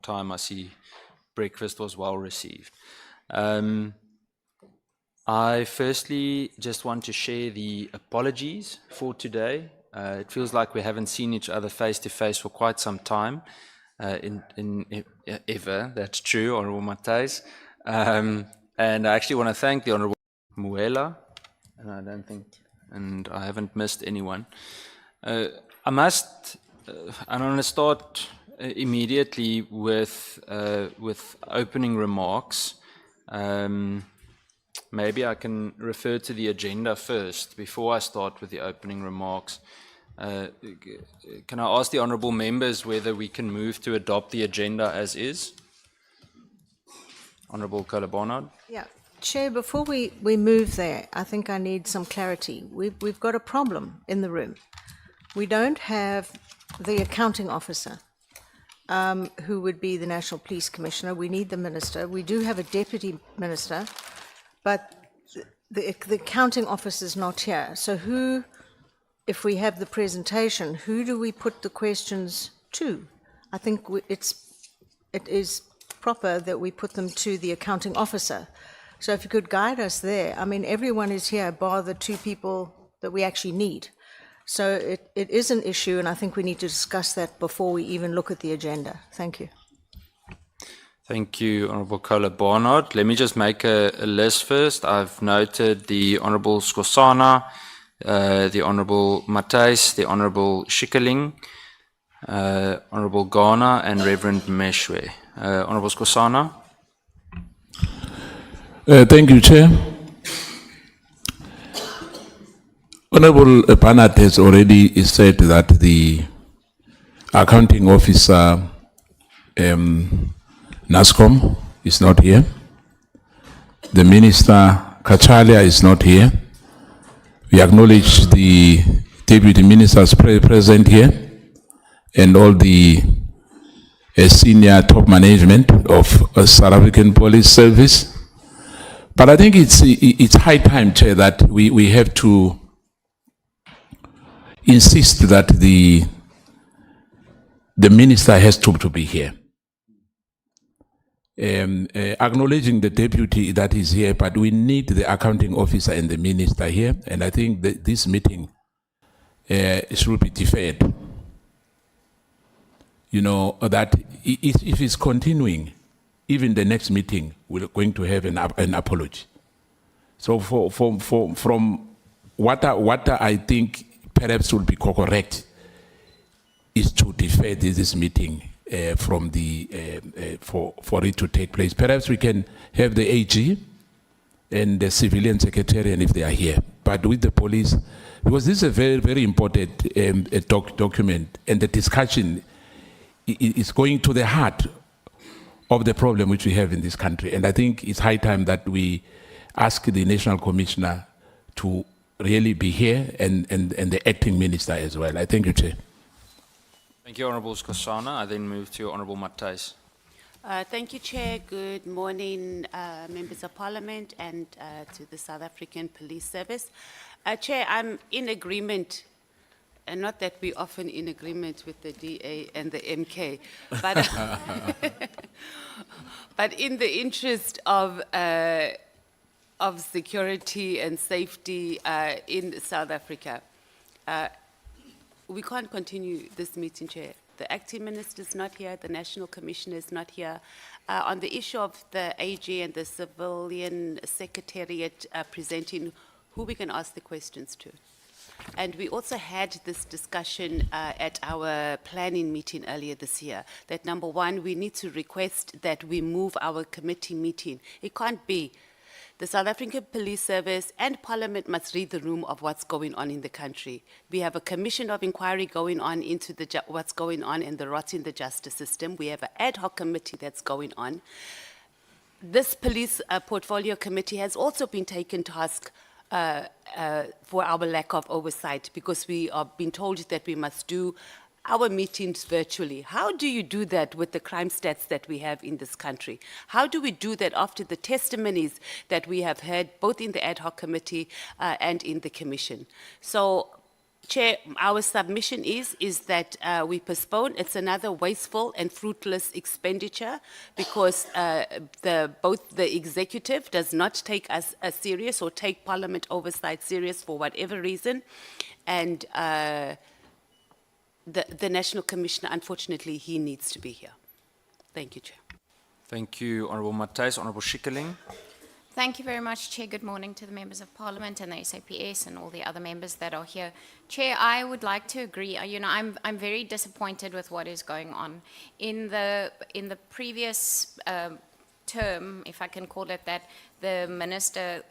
time I see breakfast was well received. I firstly just want to share the apologies for today. It feels like we haven't seen each other face to face for quite some time. Ever, that's true, Honorable Matthys. And I actually want to thank the Honorable Muela, and I haven't missed anyone. I want to start immediately with opening remarks. Maybe I can refer to the agenda first before I start with the opening remarks. Can I ask the honourable members whether we can move to adopt the agenda as is? Honourable Barnard. Yeah, Chair, before we move there, I think I need some clarity. We've got a problem in the room. We don't have the accounting officer, who would be the National Police Commissioner. We need the minister. We do have a deputy minister, but the accounting officer is not here. So who, if we have the presentation, who do we put the questions to? I think it is proper that we put them to the accounting officer. So if you could guide us there. I mean, everyone is here bar the two people that we actually need. So it is an issue, and I think we need to discuss that before we even look at the agenda. Thank you. Thank you, Honourable Barnard. Let me just make a list first. I've noted the Honourable Skosana, the Honourable Matthys, the Honourable Schikkerling, Honourable Ghana, and Reverend Meshwe. Honourable Skosana. Thank you, Chair. Honourable Barnard has already said that the accounting officer, NASCOM, is not here. The Minister, Kachalia, is not here. We acknowledge the Deputy Ministers present here and all the senior top management of South African Police Service. But I think it's high time, Chair, that we have to insist that the minister has to be here. Acknowledging the deputy that is here, but we need the accounting officer and the minister here, and I think that this meeting should be deferred. You know, that if it's continuing, even the next meeting, we're going to have an apology. So from what I think perhaps would be correct is to defer this meeting for it to take place. Perhaps we can have the AG and the civilian secretariat if they are here, but with the police, because this is a very, very important document, and the discussion is going to the heart of the problem which we have in this country. And I think it's high time that we ask the National Commissioner to really be here and the acting minister as well. I thank you, Chair. Thank you, Honourable Skosana. I then move to Honourable Matthys. Thank you, Chair. Good morning, members of Parliament, and to the South African Police Service. Chair, I'm in agreement, and not that we're often in agreement with the DA and the MK, but, but in the interest of security and safety in South Africa, we can't continue this meeting, Chair. The acting minister is not here, the national commissioner is not here. On the issue of the AG and the civilian secretariat presenting, who we can ask the questions to. And we also had this discussion at our planning meeting earlier this year, that number one, we need to request that we move our committee meeting. It can't be. The South African Police Service and Parliament must read the room of what's going on in the country. We have a commission of inquiry going on into what's going on and the rot in the justice system. We have an ad hoc committee that's going on. This police portfolio committee has also been taken to task for our lack of oversight, because we are being told that we must do our meetings virtually. How do you do that with the crime stats that we have in this country? How do we do that after the testimonies that we have heard both in the ad hoc committee and in the commission? So Chair, our submission is that we postpone. It's another wasteful and fruitless expenditure because both the executive does not take us serious or take Parliament oversight serious for whatever reason, and the National Commissioner, unfortunately, he needs to be here. Thank you, Chair. Thank you, Honourable Matthys. Honourable Schikkerling. Thank you very much, Chair. Good morning to the members of Parliament and the SAPS and all the other members that are here. Chair, I would like to agree. I'm very disappointed with what is going on. In the previous term, if I can call it that, the Minister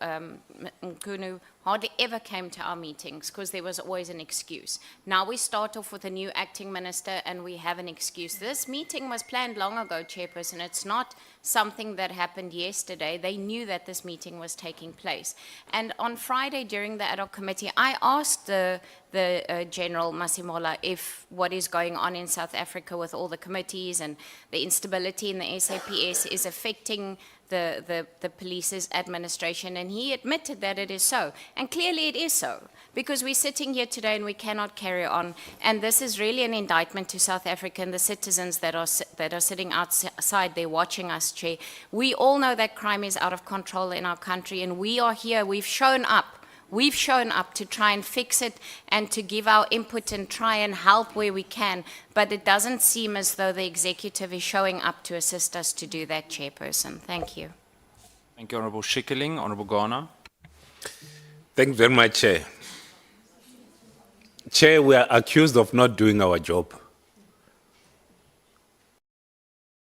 Nkunu hardly ever came to our meetings because there was always an excuse. Now we start off with a new acting minister and we have an excuse. This meeting was planned long ago, Chairperson. It's not something that happened yesterday. They knew that this meeting was taking place. And on Friday during the ad hoc committee, I asked the General Masimola if what is going on in South Africa with all the committees and the instability in the SAPS is affecting the police's administration, and he admitted that it is so. And clearly it is so, because we're sitting here today and we cannot carry on. And this is really an indictment to South Africa and the citizens that are sitting outside there watching us, Chair. We all know that crime is out of control in our country, and we are here, we've shown up. We've shown up to try and fix it and to give our input and try and help where we can, but it doesn't seem as though the executive is showing up to assist us to do that, Chairperson. Thank you. Thank you, Honourable Schikkerling. Honourable Ghana. Thank you very much, Chair. Chair, we are accused of not doing our job,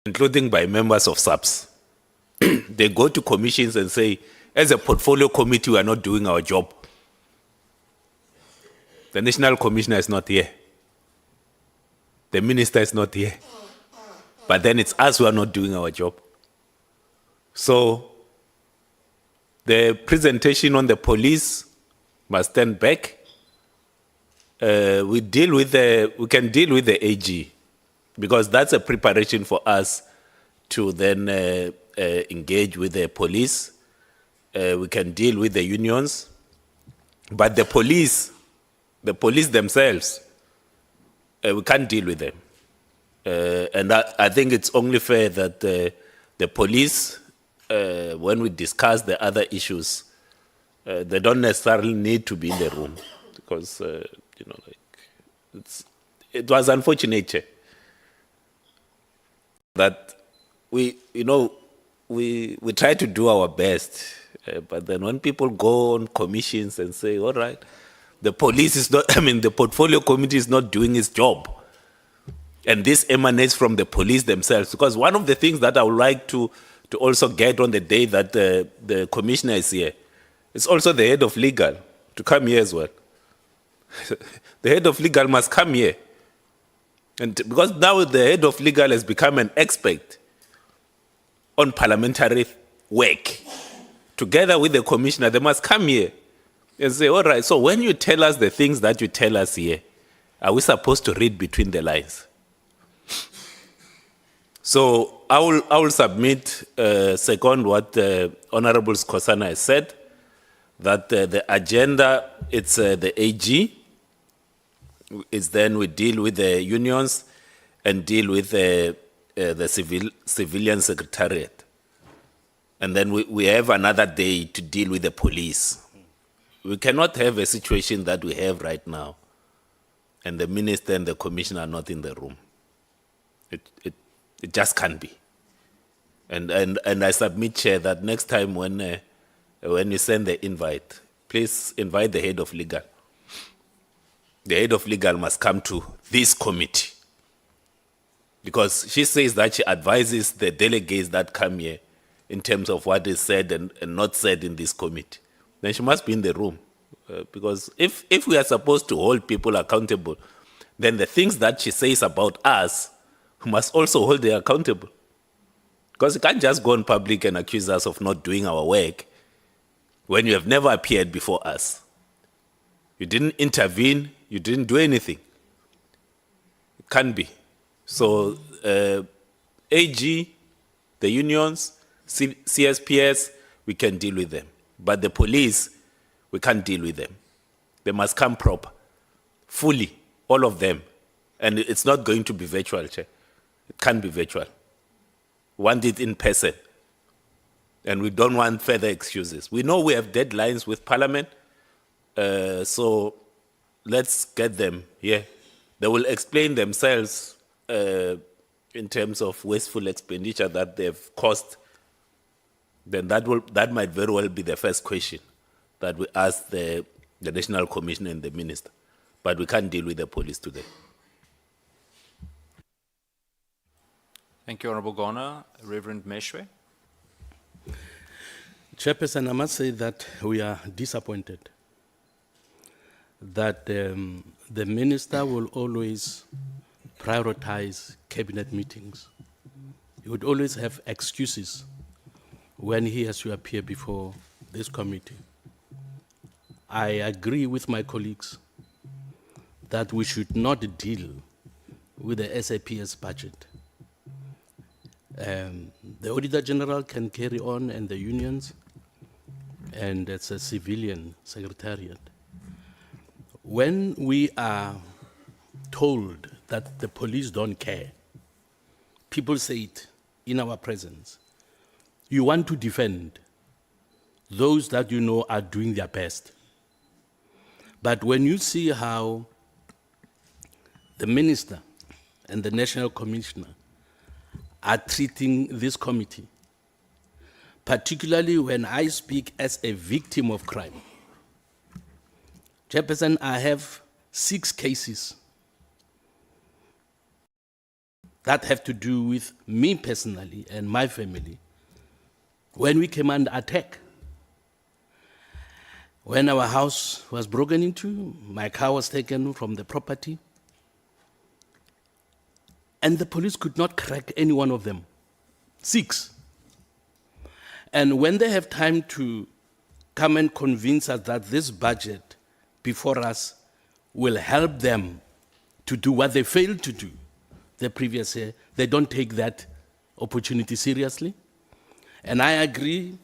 including by members of SAPS. They go to commissions and say, as a portfolio committee, we are not doing our job. The National Commissioner is not here. The Minister is not here. But then it's us who are not doing our job. So the presentation on the police must stand back. We can deal with the AG, because that's a preparation for us to then engage with the police. We can deal with the unions, but the police themselves, we can't deal with them. And I think it's only fair that the police, when we discuss the other issues, they don't necessarily need to be in the room, because it was unfortunate that we try to do our best. But then when people go on commissions and say, all right, the police is not, the portfolio committee is not doing its job. And this emanates from the police themselves. Because one of the things that I would like to also get on the day that the commissioner is here, it's also the head of legal to come here as well. The head of legal must come here. And because now the head of legal has become an expert on parliamentary work. Together with the commissioner, they must come here and say, all right, so when you tell us the things that you tell us here, are we supposed to read between the lines? So I will submit, second what Honourable Skhosana has said, that the agenda, it's the AG, is then we deal with the unions and deal with the civilian secretariat. And then we have another day to deal with the police. We cannot have a situation that we have right now, and the minister and the commissioner are not in the room. It just can't be. And I submit, Chair, that next time when you send the invite, please invite the head of legal. The head of legal must come to this committee, because she says that she advises the delegates that come here in terms of what is said and not said in this committee. Then she must be in the room. Because if we are supposed to hold people accountable, then the things that she says about us must also hold them accountable. Because you can't just go in public and accuse us of not doing our work when you have never appeared before us. You didn't intervene, you didn't do anything. It can't be. So AG, the unions, CSPS, we can deal with them. But the police, we can't deal with them. They must come proper. fully, all of them. And it's not going to be virtual, Chair. It can't be virtual. We want it in person. And we don't want further excuses. We know we have deadlines with Parliament, so let's get them here. They will explain themselves in terms of wasteful expenditure that they've caused. Then that might very well be the first question that we ask the National Commission and the Minister. But we can't deal with the police today. Thank you, Honourable Ghana. Reverend Meshwe. Chairperson, I must say that we are disappointed that the minister will always prioritize cabinet meetings. He would always have excuses when he has to appear before this committee. I agree with my colleagues that we should not deal with the SAPS budget. The Auditor General can carry on, and the unions, and it's a civilian secretariat. When we are told that the police don't care, people say it in our presence, you want to defend those that you know are doing their best. But when you see how the minister and the national commissioner are treating this committee, particularly when I speak as a victim of crime. Chairperson, I have 6 cases that have to do with me personally and my family when we came under attack. When our house was broken into, my car was taken from the property, and the police could not crack any one of them. 6. And when they have time to come and convince us that this budget before us will help them to do what they failed to do the previous year, they don't take that opportunity seriously. And I agree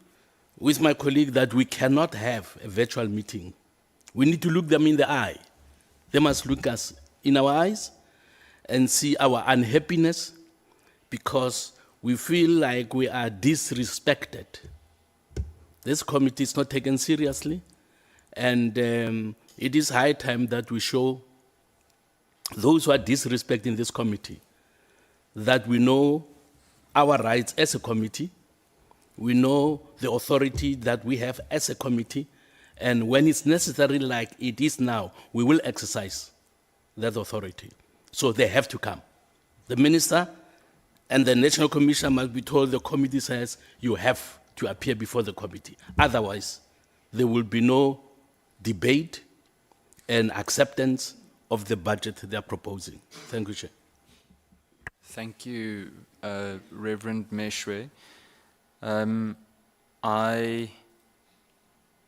with my colleague that we cannot have a virtual meeting. We need to look them in the eye. They must look us in our eyes and see our unhappiness because we feel like we are disrespected. This committee is not taken seriously, and it is high time that we show those who are disrespecting this committee that we know our rights as a committee, we know the authority that we have as a committee, and when it's necessary, like it is now, we will exercise that authority. So they have to come. The minister and the national commissioner must be told the committee says you have to appear before the committee. Otherwise, there will be no debate and acceptance of the budget they are proposing. Thank you, Chair. Thank you, Reverend Meshwe. I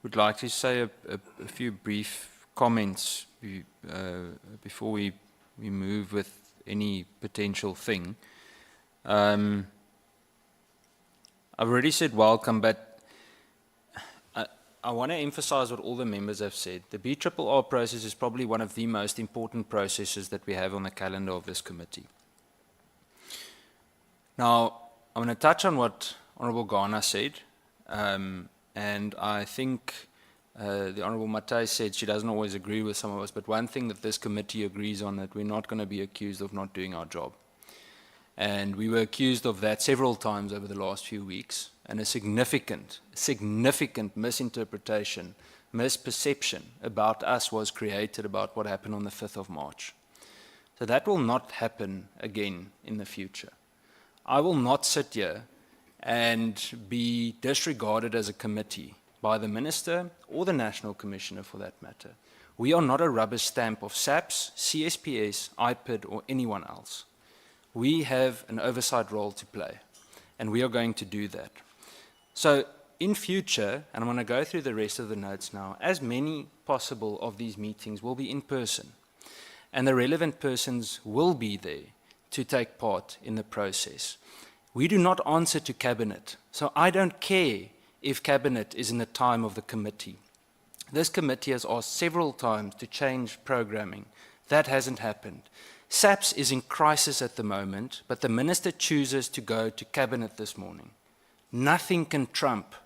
would like to say a few brief comments before we move with any potential thing. I've already said welcome, but I want to emphasize what all the members have said. The BRRR process is probably one of the most important processes that we have on the calendar of this committee. Now, I'm going to touch on what Honourable Ghana said, and I think the Honourable Matai said she doesn't always agree with some of us, but one thing that this committee agrees on, that we're not going to be accused of not doing our job. And we were accused of that several times over the last few weeks, and a significant misinterpretation, misperception about us was created about what happened on the 5th of March. So that will not happen again in the future. I will not sit here and be disregarded as a committee by the minister or the national commissioner for that matter. We are not a rubber stamp of SAPS, CSPS, IPID, or anyone else. We have an oversight role to play, and we are going to do that. So in future, and I'm going to go through the rest of the notes now, as many possible of these meetings will be in person, and the relevant persons will be there to take part in the process. We do not answer to Cabinet, so I don't care if Cabinet is in the time of the committee. This committee has asked several times to change programming That hasn't happened. SAPS is in crisis at the moment, but the minister chooses to go to cabinet this morning. Nothing can trump,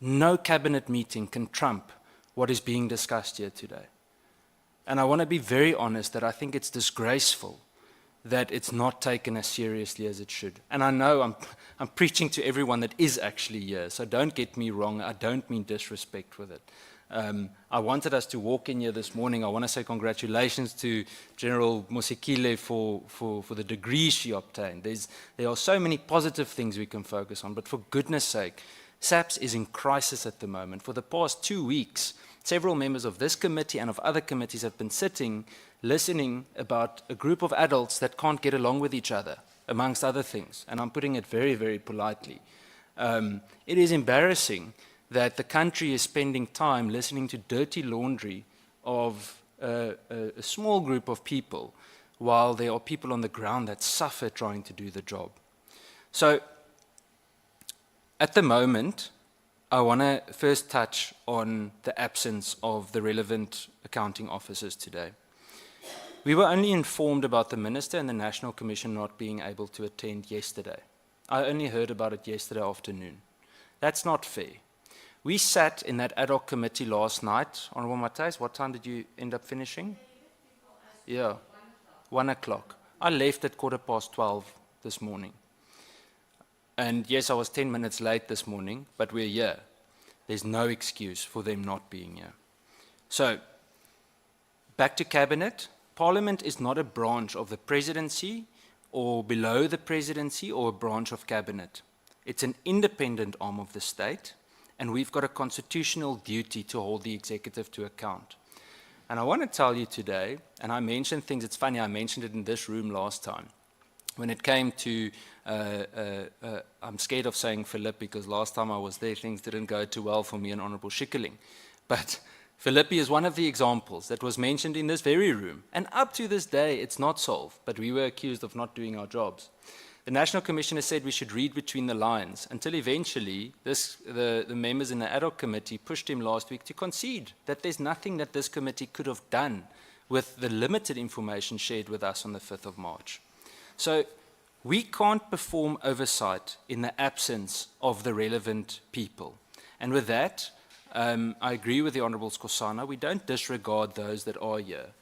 no cabinet meeting can trump what is being discussed here today. And I want to be very honest that I think it's disgraceful that it's not taken as seriously as it should. And I know I'm preaching to everyone that is actually here, so don't get me wrong, I don't mean disrespect with it. I wanted us to walk in here this morning. I want to say congratulations to General Mosekile for the degree she obtained. There are so many positive things we can focus on, but for goodness sake, SAPS is in crisis at the moment. For the past 2 weeks, several members of this committee and of other committees have been sitting, listening about a group of adults that can't get along with each other, amongst other things. And I'm putting it very, very politely. It is embarrassing that the country is spending time listening to dirty laundry of a small group of people while there are people on the ground that suffer trying to do the job. So, at the moment, I want to first touch on the absence of the relevant accounting officers today. We were only informed about the Minister and the National Commission not being able to attend yesterday. I only heard about it yesterday afternoon. That's not fair. We sat in that ad hoc committee last night. Honorable Matthys, what time did you end up finishing? Yeah, 1 o'clock. I left at 12:15 this morning. And yes, I was 10 minutes late this morning, but we're here. There's no excuse for them not being here. So, back to Cabinet. Parliament is not a branch of the Presidency or below the Presidency or a branch of Cabinet. It's an independent arm of the state, and we've got a constitutional duty to hold the executive to account. And I want to tell you today, and I mentioned things, it's funny, I mentioned it in this room last time. When it came to, I'm scared of saying Philip because last time I was there, things didn't go too well for me and Honorable Schikkeling. But Philippi is one of the examples that was mentioned in this very room. And up to this day, it's not solved, but we were accused of not doing our jobs. The National Commissioner said we should read between the lines until eventually the members in the ad hoc committee pushed him last week to concede that there's nothing that this committee could have done with the limited information shared with us on the 5th of March. So we can't perform oversight in the absence of the relevant people. And with that, I agree with the Honourable Skosana, we don't disregard those that are here.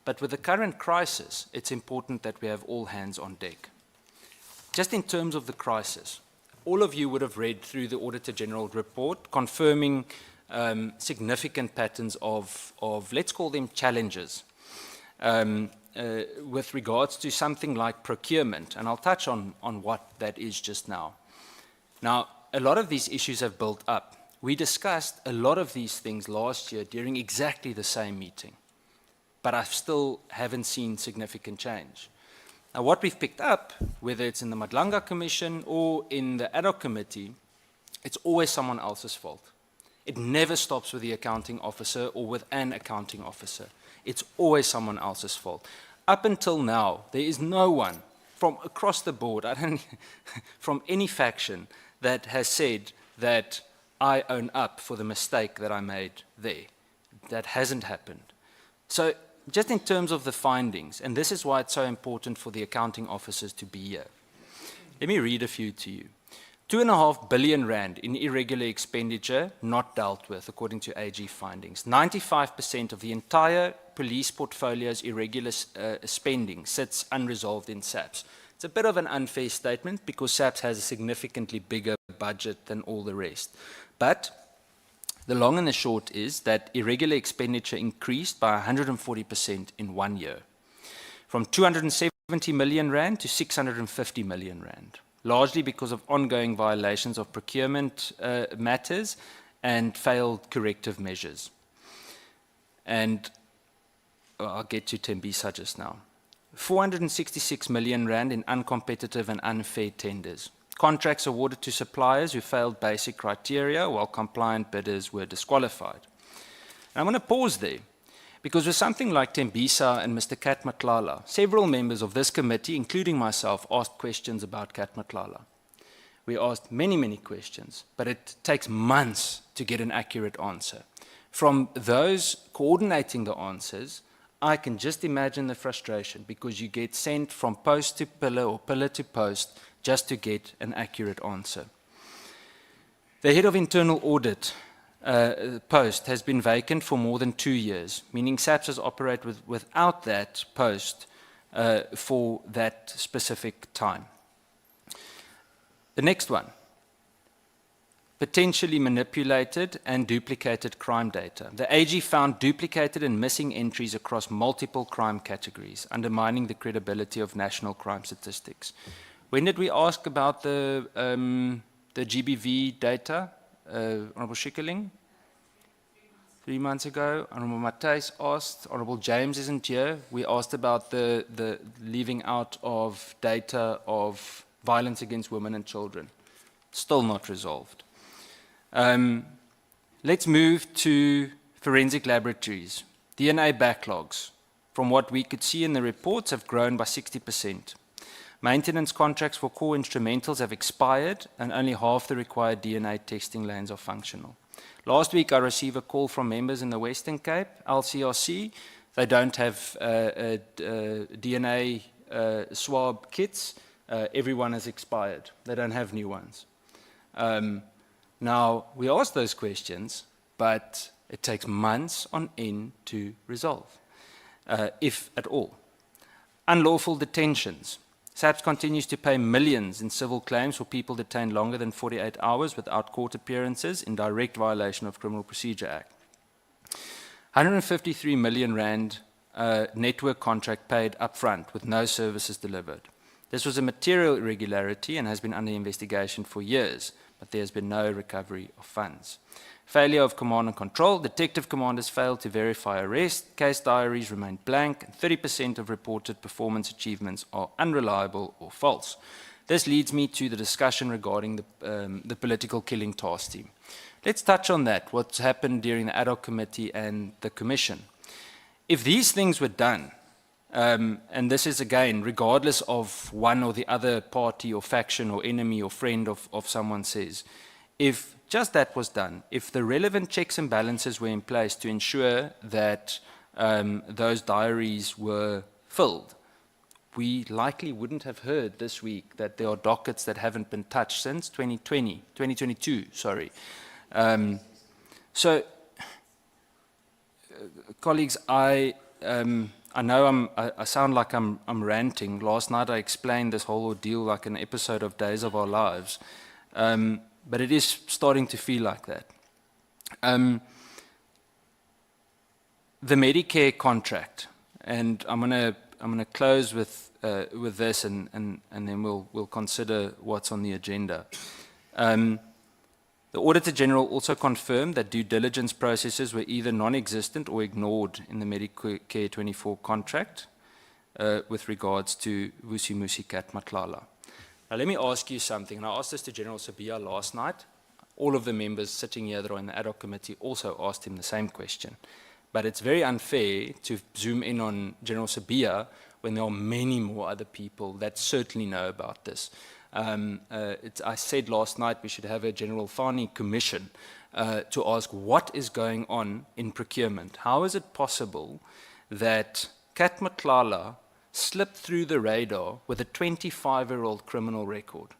But with the current crisis, it's important that we have all hands on deck. Just in terms of the crisis, all of you would have read through the Auditor General report confirming significant patterns of, let's call them challenges, with regards to something like procurement. And I'll touch on what that is just now. Now, a lot of these issues have built up. We discussed a lot of these things last year during exactly the same meeting, but I still haven't seen significant change. Now, what we've picked up, whether it's in the Madlanga Commission or in the ad hoc committee, it's always someone else's fault. It never stops with the accounting officer or with an accounting officer. It's always someone else's fault. Up until now, there is no one from across the board, from any faction, that has said that I own up for the mistake that I made there. That hasn't happened. So, just in terms of the findings, and this is why it's so important for the accounting officers to be here. Let me read a few to you. 2.5 billion rand in irregular expenditure not dealt with, according to AG findings. 95% of the entire police portfolio's irregular spending sits unresolved in SAPS. It's a bit of an unfair statement because SAPS has a significantly bigger budget than all the rest. But the long and the short is that irregular expenditure increased by 140% in 1 year, from 270 million rand to 650 million rand, largely because of ongoing violations of procurement matters and failed corrective measures. And I'll get to Tembisa just now. 466 million rand in uncompetitive and unfair tenders. Contracts awarded to suppliers who failed basic criteria while compliant bidders were disqualified. And I'm going to pause there because with something like Tembisa and Mr. Kat Matlala, several members of this committee, including myself, asked questions about Kat Matlala. We asked many, many questions, but it takes months to get an accurate answer. From those coordinating the answers, I can just imagine the frustration because you get sent from post to pillar or pillar to post just to get an accurate answer. The head of internal audit post has been vacant for more than 2 years, meaning SAPS has operated without that post for that specific time. The next one, potentially manipulated and duplicated crime data. The AG found duplicated and missing entries across multiple crime categories, undermining the credibility of national crime statistics. When did we ask about the GBV data, Honorable Schikkerling? 3 months ago. Honorable Matthijs asked, Honorable James isn't here. We asked about the leaving out of data of violence against women and children. Still not resolved. Let's move to forensic laboratories. DNA backlogs, from what we could see in the reports, have grown by 60%. Maintenance contracts for core instrumentals have expired and only half the required DNA testing lanes are functional. Last week I received a call from members in the Western Cape, LCRC. They don't have DNA swab kits. Everyone has expired. They don't have new ones. Now, we ask those questions, but it takes months on end to resolve, if at all. Unlawful detentions. SAPS continues to pay millions in civil claims for people detained longer than 48 hours without court appearances in direct violation of Criminal Procedure Act. 153 million rand network contract paid upfront with no services delivered. This was a material irregularity and has been under investigation for years, but there has been no recovery of funds. Failure of command and control. Detective commanders failed to verify arrest. Case diaries remained blank, and 30% of reported performance achievements are unreliable or false. This leads me to the discussion regarding the political killing task team. Let's touch on that, what's happened during the ad hoc committee and the commission. If these things were done, and this is again, regardless of one or the other party or faction or enemy or friend of someone says, if just that was done, if the relevant checks and balances were in place to ensure that those diaries were filled, we likely wouldn't have heard this week that there are dockets that haven't been touched since 2022, sorry. Colleagues, I know I sound like I'm ranting. Last night I explained this whole ordeal like an episode of Days of Our Lives. But it is starting to feel like that. The Medicare contract, and I'm gonna close with this, and then we'll consider what's on the agenda. The Auditor General also confirmed that due diligence processes were either non-existent or ignored in the Medicare 24 contract with regards to Vusi Musi Kat Matlala. Now, let me ask you something, and I asked this to General Sabia last night. All of the members sitting here that are in the ad hoc committee also asked him the same question. But it's very unfair to zoom in on General Sabia when there are many more other people that certainly know about this. I said last night we should have a General Fani commission to ask what is going on in procurement. How is it possible that Kat Matlala slipped through the radar with a 25-year-old criminal record?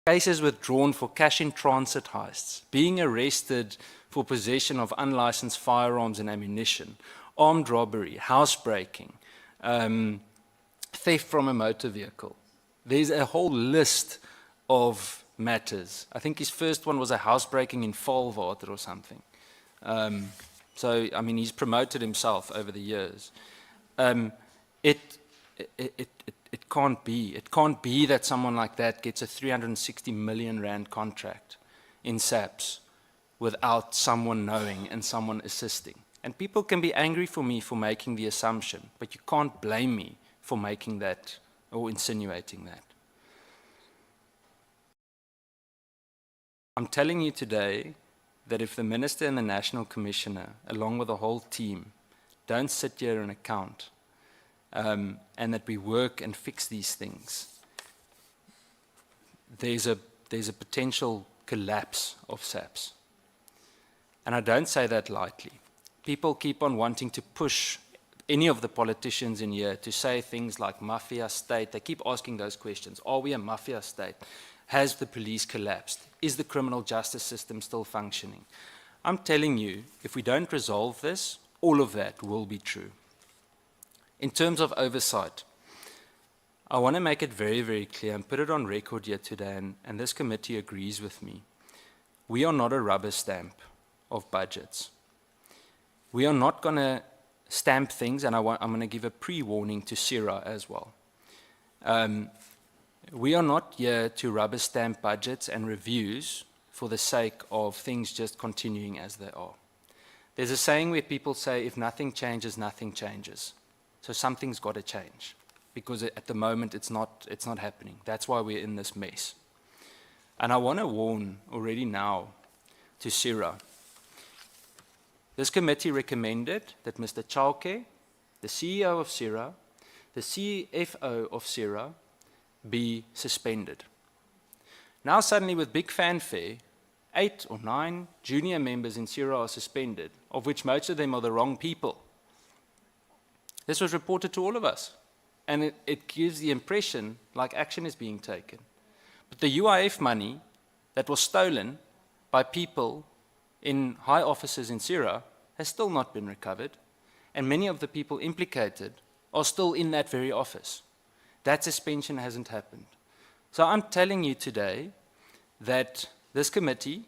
Cases withdrawn for cash in transit heists, being arrested for possession of unlicensed firearms and ammunition, armed robbery, housebreaking, theft from a motor vehicle. There's a whole list of matters. I think his first one was a housebreaking in Valwater or something. So, I mean, he's promoted himself over the years. It can't be. It can't be that someone like that gets a 360 million rand contract in SAPS without someone knowing and someone assisting. And people can be angry for me for making the assumption, but you can't blame me for making that or insinuating that. I'm telling you today that if the Minister and the National Commissioner, along with the whole team, don't sit here and account, and that we work and fix these things, there's a potential collapse of SAPS. And I don't say that lightly, people keep on wanting to push any of the politicians in here to say things like mafia state. They keep asking those questions. Are we a mafia state? Has the police collapsed? Is the criminal justice system still functioning? I'm telling you, if we don't resolve this, all of that will be true. In terms of oversight, I want to make it very, very clear and put it on record here today, and this committee agrees with me. We are not a rubber stamp of budgets. We are not going to stamp things, and I'm going to give a pre-warning to CIRA as well. We are not here to rubber stamp budgets and reviews for the sake of things just continuing as they are. There's a saying where people say, if nothing changes, nothing changes. So something's got to change, because at the moment it's not happening. That's why we're in this mess. And I want to warn already now to CIRA. This committee recommended that Mr. Chauke, the CEO of CIRA, the CFO of CIRA, be suspended. Now suddenly, with big fanfare, 8 or 9 junior members in CIRA are suspended, of which most of them are the wrong people. This was reported to all of us, and it gives the impression like action is being taken. But the UIF money that was stolen by people in high offices in CIRA has still not been recovered, and many of the people implicated are still in that very office. That suspension hasn't happened. So I'm telling you today that this committee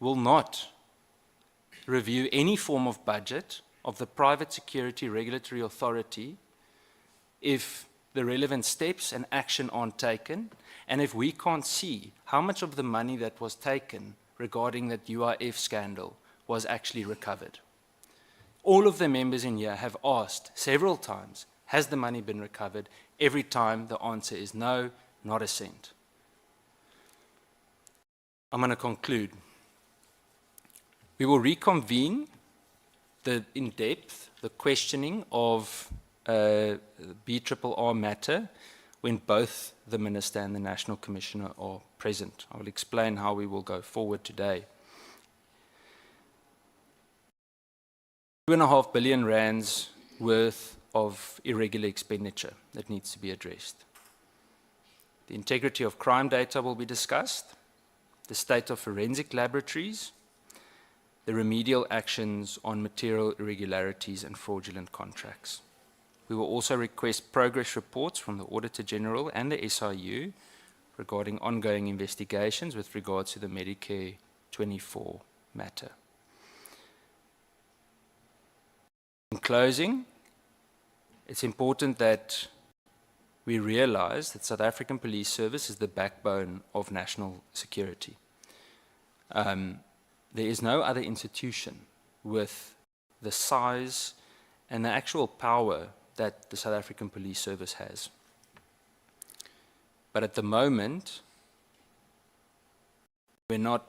will not review any form of budget of the Private Security Regulatory Authority if the relevant steps and action aren't taken, and if we can't see how much of the money that was taken regarding that UIF scandal was actually recovered. All of the members in here have asked several times, has the money been recovered? Every time the answer is no, not a cent. I'm going to conclude. We will reconvene the questioning of BRRR matter when both the Minister and the National Commissioner are present. I will explain how we will go forward today. 2.5 billion rands worth of irregular expenditure that needs to be addressed. The integrity of crime data will be discussed, the state of forensic laboratories, the remedial actions on material irregularities and fraudulent contracts. We will also request progress reports from the Auditor General and the SIU regarding ongoing investigations with regards to the Medicare 24 matter. In closing, it's important that we realize that South African Police Service is the backbone of national security. There is no other institution with the size and the actual power that the South African Police Service has. But at the moment, we're not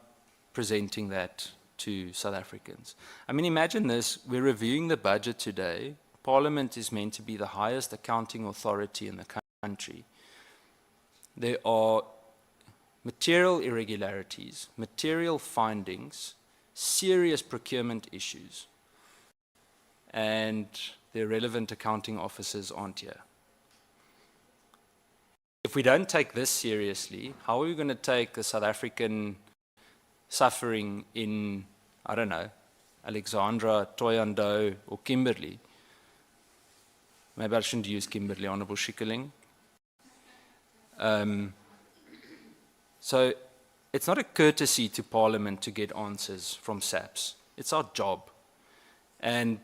presenting that to South Africans. I mean, imagine this, we're reviewing the budget today. Parliament is meant to be the highest accounting authority in the country. There are material irregularities, material findings, serious procurement issues, and the relevant accounting officers aren't here. If we don't take this seriously, how are we going to take the South African suffering in, I don't know, Alexandra, Thohoyandou, or Kimberley? Maybe I shouldn't use Kimberley, Honourable Schikkerling. So it's not a courtesy to Parliament to get answers from SAPS. It's our job. And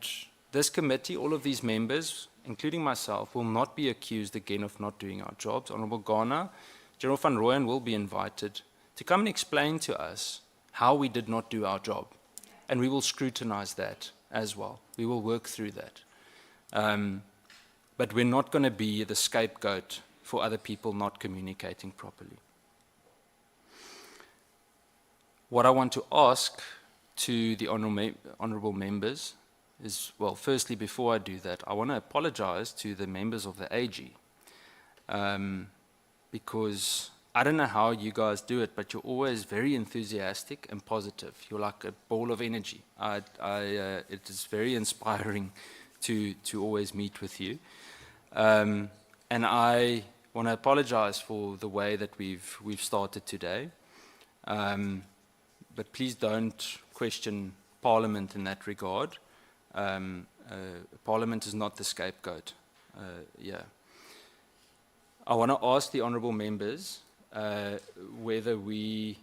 this committee, all of these members, including myself, will not be accused again of not doing our jobs. Honourable Ghana, General van Rooyen will be invited to come and explain to us how we did not do our job. And we will scrutinize that as well. We will work through that. But we're not going to be the scapegoat for other people not communicating properly. What I want to ask to the honourable members is, well, firstly, before I do that, I want to apologize to the members of the AG because I don't know how you guys do it, but you're always very enthusiastic and positive. You're like a ball of energy. It is very inspiring to always meet with you. And I want to apologize for the way that we've started today. But please don't question Parliament in that regard. Parliament is not the scapegoat. Yeah. I want to ask the honourable members whether we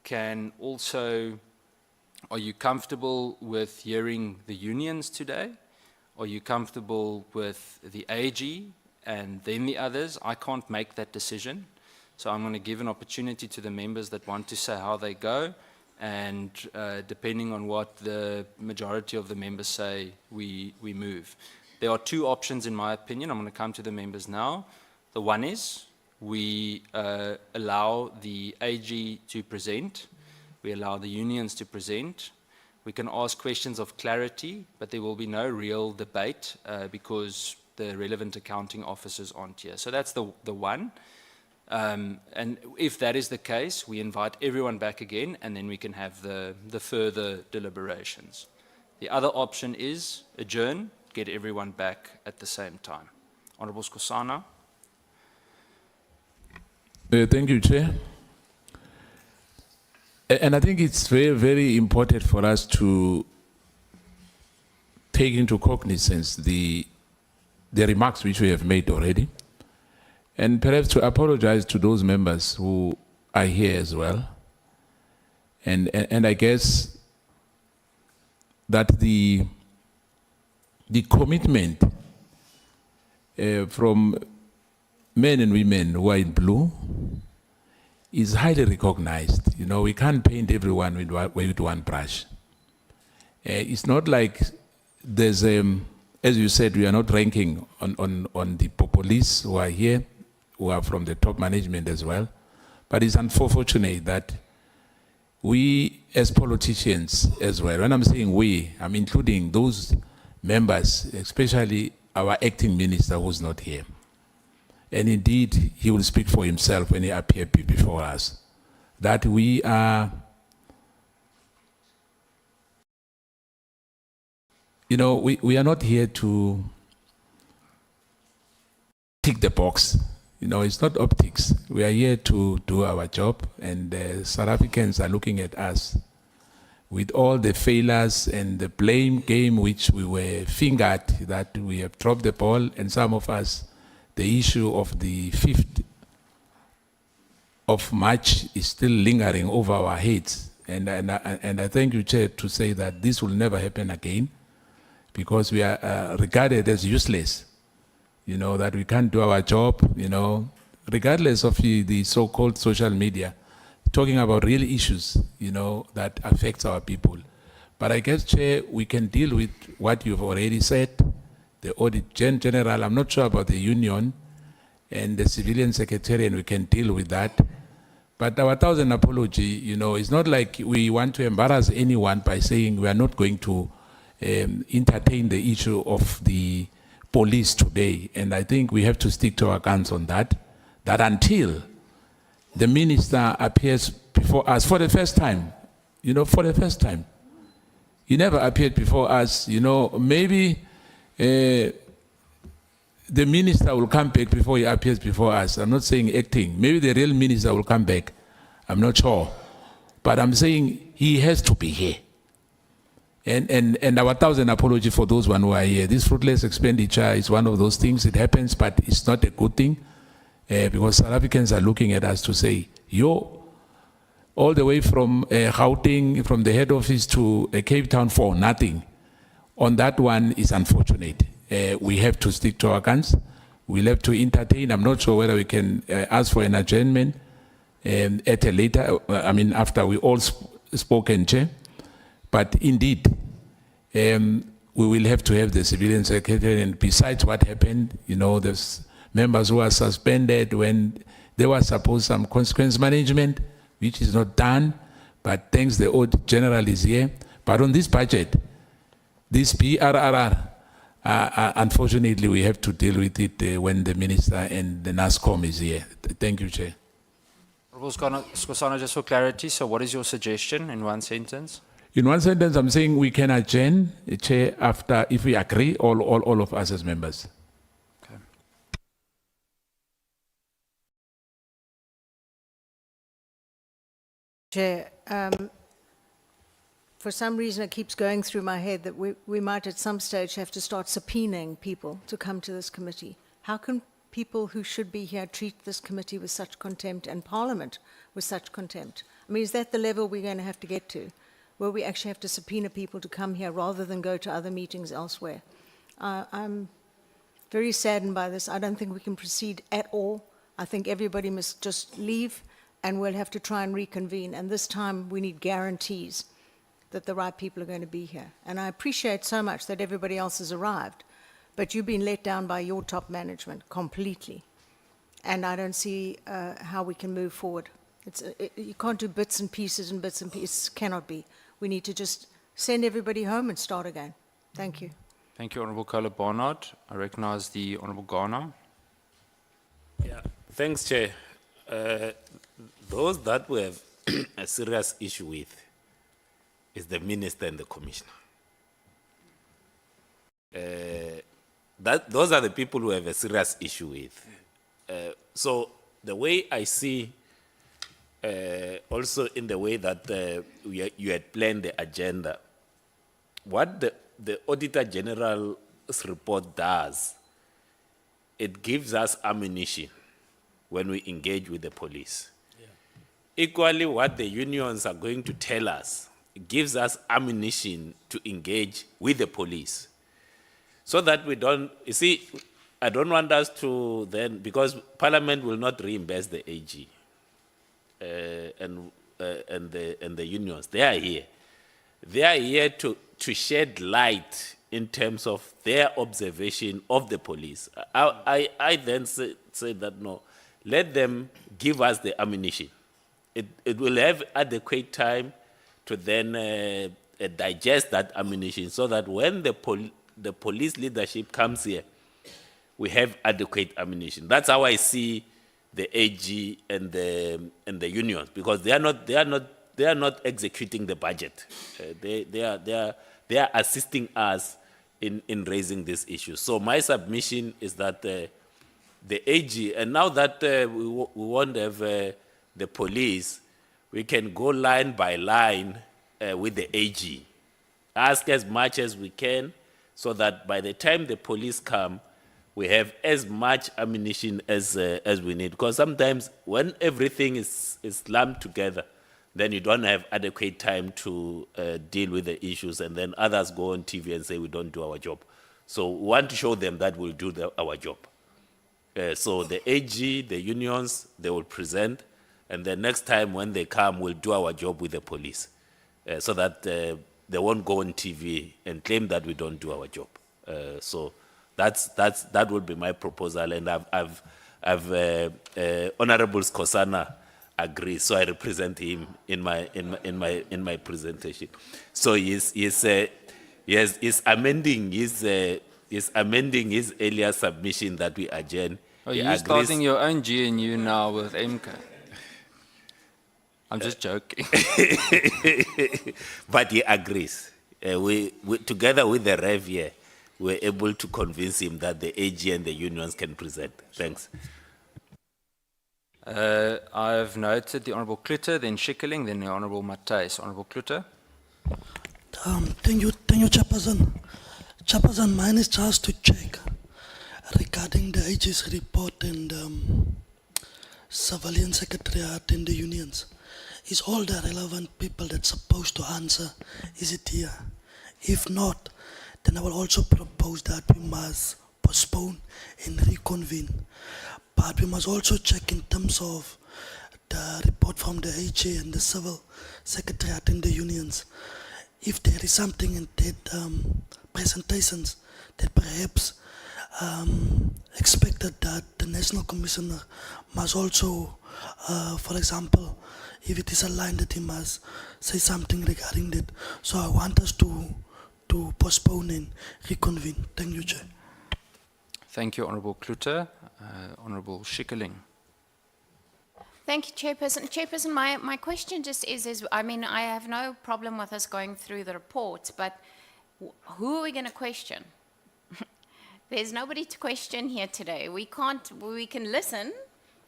can also, are you comfortable with hearing the unions today? Are you comfortable with the AG and then the others? I can't make that decision. So I'm going to give an opportunity to the members that want to say how they go, and depending on what the majority of the members say, we move. There are two options in my opinion. I'm going to come to the members now. The one is we allow the AG to present. We allow the unions to present. We can ask questions of clarity, but there will be no real debate because the relevant accounting officers aren't here. So that's the one. And if that is the case, we invite everyone back again, and then we can have the further deliberations. The other option is adjourn, get everyone back at the same time. Honourable Skosana. Thank you, Chair. And I think it's very, very important for us to take into cognizance the remarks which we have made already, and perhaps to apologize to those members who are here as well. And I guess that the commitment from men and women who are in blue is highly recognized. You know, we can't paint everyone with one brush. It's not like there's, as you said, we are not ranking on the populists who are here, who are from the top management as well. But it's unfortunate that we as politicians as well, when I'm saying we, I'm including those members, especially our acting minister who's not here. And indeed, he will speak for himself when he appears before us, that we are, you know, we are not here to tick the box. You know, it's not optics. We are here to do our job, and South Africans are looking at us with all the failures and the blame game which we were fingered, that we have dropped the ball, and some of us, the issue of the 5th of March is still lingering over our heads. And I thank you, Chair, to say that this will never happen again, because we are regarded as useless. You know, that we can't do our job, you know, regardless of the so-called social media, talking about real issues, you know, that affects our people. But I guess, Chair, we can deal with what you've already said. The Audit General, I'm not sure about the union and the civilian secretariat, we can deal with that. But our 1,000 apology, you know, it's not like we want to embarrass anyone by saying we are not going to entertain the issue of the police today. And I think we have to stick to our guns on that, that until the minister appears before us for the first time, you know, for the first time. He never appeared before us, you know, maybe the minister will come back before he appears before us. I'm not saying acting. Maybe the real minister will come back. I'm not sure. But I'm saying he has to be here. And our 1,000 apology for those one who are here. This fruitless expenditure is one of those things. It happens, but it's not a good thing. Because South Africans are looking at us to say, yo, all the way from Gauteng, from the head office to Cape Town for nothing. On that one is unfortunate. We have to stick to our guns. We'll have to entertain. I'm not sure whether we can ask for an adjournment at a later, after we all spoken, Chair. But indeed, we will have to have the civilian secretary, and besides what happened, you know, there's members who are suspended when there was supposed some consequence management, which is not done, but thanks the Audit General is here. But on this budget, this BRRR, Unfortunately, we have to deal with it when the minister and the NASCOM is here. Thank you, Chair. Honorable Skosana, just for clarity, so what is your suggestion in one sentence? In one sentence, I'm saying we can adjourn, Chair, after, if we agree, all of us as members. Okay. Chair, for some reason it keeps going through my head that we might at some stage have to start subpoenaing people to come to this committee. How can people who should be here treat this committee with such contempt and Parliament with such contempt? I mean, is that the level we're going to have to get to, where we actually have to subpoena people to come here rather than go to other meetings elsewhere? I'm very saddened by this. I don't think we can proceed at all. I think everybody must just leave and we'll have to try and reconvene. And this time we need guarantees that the right people are going to be here. And I appreciate so much that everybody else has arrived, but you've been let down by your top management completely. And I don't see how we can move forward. You can't do bits and pieces and bits and pieces. It cannot be. We need to just send everybody home and start again. Thank you. Thank you, Honorable Kola Barnard. I recognize the Honorable Garner. Yeah, thanks, Chair. Those that we have a serious issue with is the Minister and the Commissioner. Those are the people who have a serious issue with. So the way I see, also in the way that you had planned the agenda, what the Auditor General's report does, it gives us ammunition when we engage with the police. Yeah. Equally, what the unions are going to tell us, it gives us ammunition to engage with the police. So that we don't, you see, I don't want us to then, because Parliament will not reimburse the AG and the unions. They are here. They are here to shed light in terms of their observation of the police. I then say that no, let them give us the ammunition. It will have adequate time to then digest that ammunition so that when the police leadership comes here, we have adequate ammunition. That's how I see the AG and the unions, because they are not executing the budget. They are assisting us in raising this issue. So my submission is that the AG, and now that we won't have the police, we can go line by line with the AG. Ask as much as we can so that by the time the police come, we have as much ammunition as we need. Because sometimes when everything is lumped together, then you don't have adequate time to deal with the issues, and then others go on TV and say we don't do our job. So we want to show them that we'll do our job. So the AG, the unions, they will present, and the next time when they come, we'll do our job with the police, so that they won't go on TV and claim that we don't do our job. So that would be my proposal, and I've Honorable Skosana agrees, so I represent him in my presentation. So he's amending his earlier submission that we adjourn. Oh, He you're agrees- starting your own GNU now with MK. I'm just joking. But he agrees. We together with the Rev here, we're able to convince him that the AG and the unions can present. Thanks. I've noted the Honorable Kluter, then Schikkeling, then the Honorable Matthys. Honorable Kluter. Thank you, Chairperson. Chairperson, mine is just to check regarding the AG's report and Civilian Secretariat in the unions. Is all the relevant people that's supposed to answer, is it here? If not, then I will also propose that we must postpone and reconvene. But we must also check in terms of the report from the AG and the Civil Secretariat in the unions. If there is something in that presentations that perhaps expected that the National Commissioner must also, for example, if it is a line that he must say something regarding that. So I want us to to postpone and reconvene. Thank you, Chair. Thank you, Honorable Klute. Honorable Schikkeling. Thank you, Chairperson. Chairperson, my question just is, I mean, I have no problem with us going through the report, but who are we going to question? There's nobody to question here today. We can listen,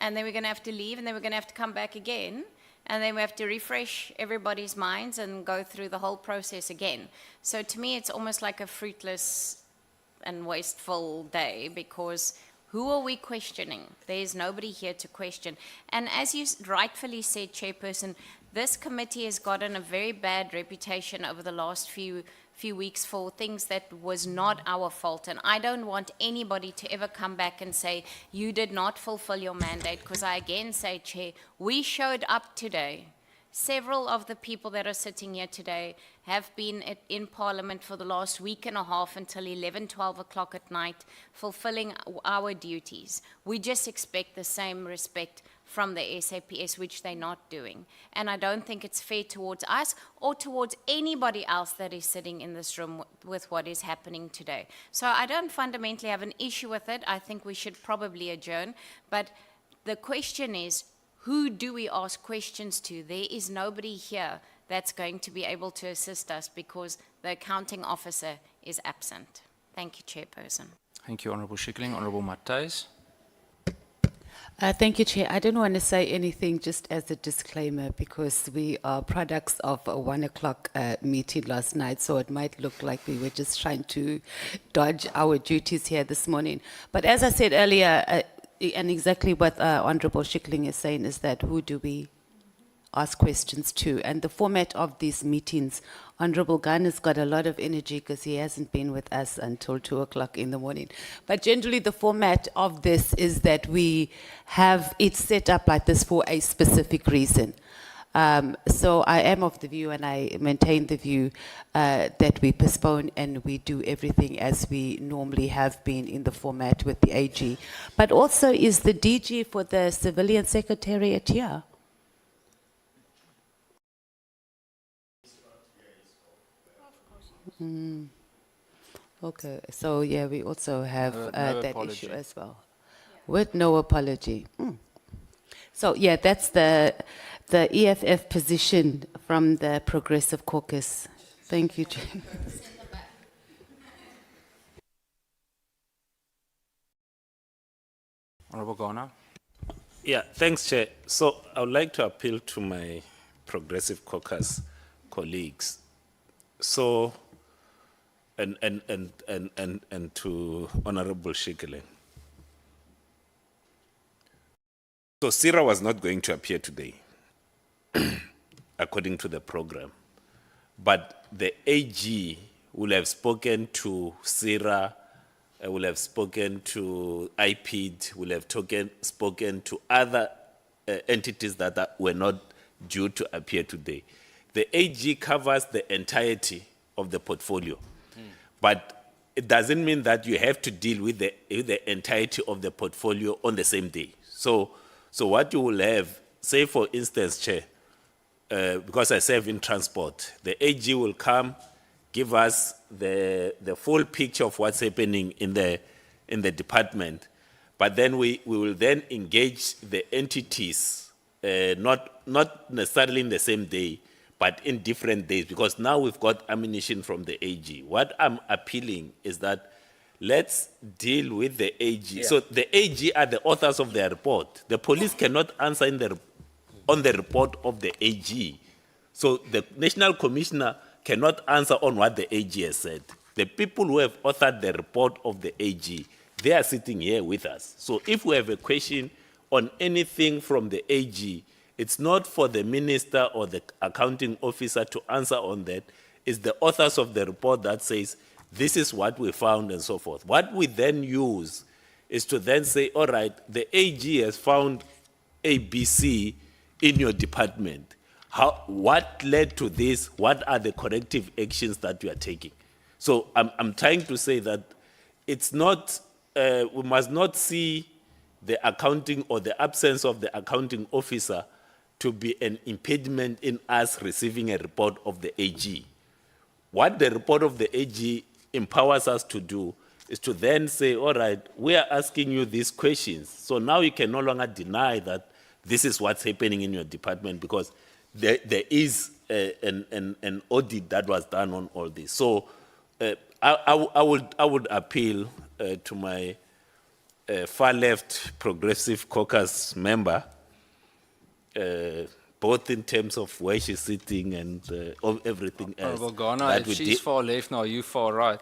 and then we're going to have to leave, and then we're going to have to come back again, and then we have to refresh everybody's minds and go through the whole process again. So to me, it's almost like a fruitless and wasteful day, because who are we questioning? There's nobody here to question. And as you rightfully said, Chairperson, this committee has gotten a very bad reputation over the last few weeks for things that was not our fault. And I don't want anybody to ever come back and say, you did not fulfill your mandate, because I again say, Chair, we showed up today. Several of the people that are sitting here today have been in Parliament for the last week and a half until 11, 12 o'clock at night, fulfilling our duties. We just expect the same respect from the SAPS, which they're not doing. And I don't think it's fair towards us or towards anybody else that is sitting in this room with what is happening today. So I don't fundamentally have an issue with it. I think we should probably adjourn. But the question is, who do we ask questions to? There is nobody here that's going to be able to assist us because the accounting officer is absent. Thank you, Chairperson. Thank you, Honorable Schikkeling. Honorable Matthys. Thank you, Chair. I don't want to say anything just as a disclaimer because we are products of a 1 o'clock meeting last night, so it might look like we were just trying to dodge our duties here this morning. But as I said earlier, and exactly what Honorable Schikkeling is saying is that who do we ask questions to? And the format of these meetings, Honorable Gunn has got a lot of energy because he hasn't been with us until 2 o'clock in the morning. But generally the format of this is that we have it set up like this for a specific reason. So I am of the view, and I maintain the view, that we postpone and we do everything as we normally have been in the format with the AG. But also, is the DG for the Civilian Secretariat here? Okay, so yeah, we also have No that apology. issue as well. With no apology. So yeah, that's the EFF position from the Progressive Caucus. Thank you, Chair. Honorable Ghana. Yeah, thanks, Chair. So I would like to appeal to my Progressive Caucus colleagues. So, and to Honorable Schikkeling. So Sira was not going to appear today, according to the program. But the AG will have spoken to Sira, will have spoken to IPID, will have spoken to other entities that were not due to appear today. The AG covers the entirety of the portfolio, but it doesn't mean that you have to deal with the entirety of the portfolio on the same day. So what you will have, say for instance, Chair, because I serve in transport, the AG will come, give us the full picture of what's happening in the department, but then we will then engage the entities, not necessarily in the same day, but in different days, because now we've got ammunition from the AG. What I'm appealing is that let's deal with the AG. Yeah. So the AG are the authors of their report. The police cannot answer on the report of the AG. So the National Commissioner cannot answer on what the AG has said. The people who have authored the report of the AG, they are sitting here with us. So if we have a question on anything from the AG, it's not for the minister or the accounting officer to answer on that. It's the authors of the report that says, this is what we found and so forth. What we then use is to then say, all right, the AG has found ABC in your department. What led to this? What are the corrective actions that you are taking? So I'm trying to say that it's not, we must not see the accounting or the absence of the accounting officer to be an impediment in us receiving a report of the AG. what the report of the AG empowers us to do is to then say, all right, we are asking you these questions. So now you can no longer deny that this is what's happening in your department, because there is an audit that was done on all this. So I would appeal to my far left progressive caucus member, both in terms of where she's sitting and of everything else. Honorable Ghana, that if we she's far left now, you far right.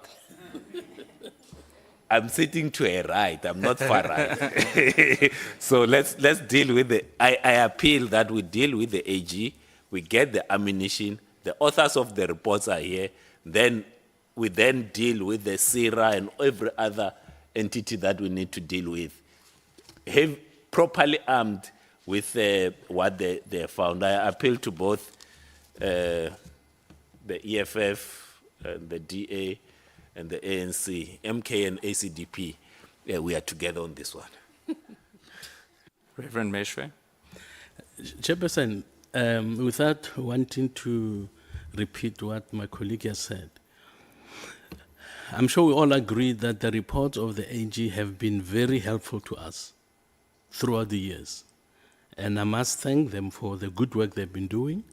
I'm sitting to a right. I'm not far right. So let's deal with the. I appeal that we deal with the AG. We get the ammunition. The authors of the reports are here. Then we then deal with the SIRA and every other entity that we need to deal with. Have properly armed with what they found. I appeal to both the EFF and the DA and the ANC, MK and ACDP. We are together on this one. Reverend Meshwe. Chairperson, without wanting to repeat what my colleague has said, I'm sure we all agree that the reports of the AG have been very helpful to us throughout the years. And I must thank them for the good work they've been doing.